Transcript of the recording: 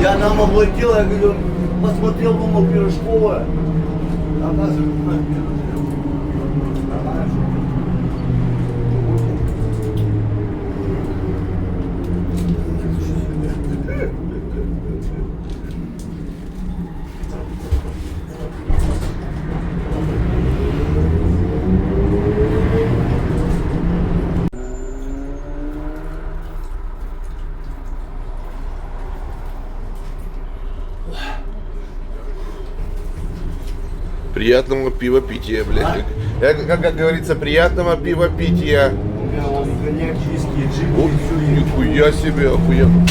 Я нам оплатил, я говорю, посмотрел, думал, пирожковая. Оказывается, Приятного пивопития, блядь. Как говорится, приятного пивопития. у меня вон коньяк, виски, джин, О, и все есть. нихуя себе, охуенно.